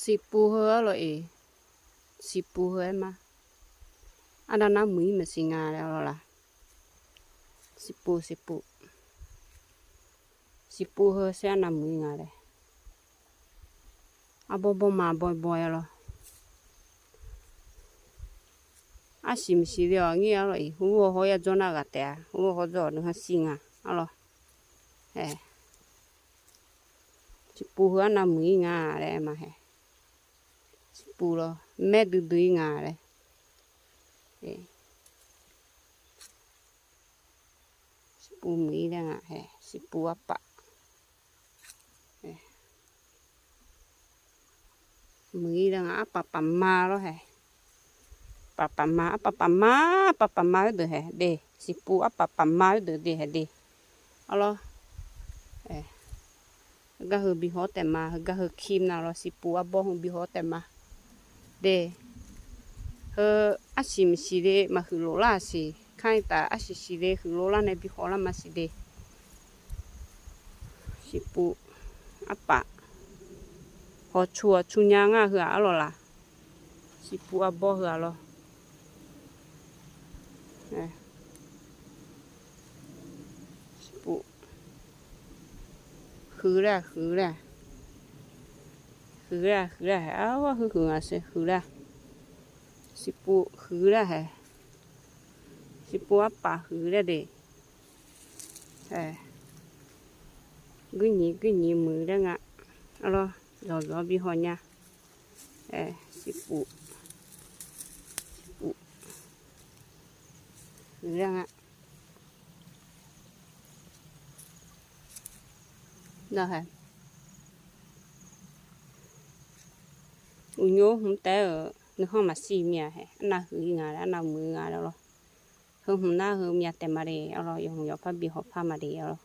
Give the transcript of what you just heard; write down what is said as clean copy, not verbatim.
สิปูเฮอlo e si pu he ma ada na mui me singa la si pu he se na mui nga le abo ma boy lo a sim si le ngi lo e hu ho ya jona ga te hu ho jo no singa alo si pu he na mui nga le ma he si pu lo me du nga le si pu mui le nga he si pu apa mui le nga apa ma lo he papa ma de he de si pu apa ma de he de alo ga hu bi ho te ma ga hu kim na lo si pu abo hu bi ho te ma de asim si le ma hu lo la si kai ta si le hu lo la ne bi ho la ma si de si pu apa ho chua chunya nga hu a lo la si pu abo hu a lo si pu hu la a wa hu nga se hu la si pu hu la he si pu apa hu la de gu ni mu la nga alo lo bi ho nya si pu hu la nga đó hả nhớ không té ở nó không mà xì mía hả na hư ngà na mưa ngà đó không na hư mía té mà đi rồi dùng phải bị hộp pha mà đi rồi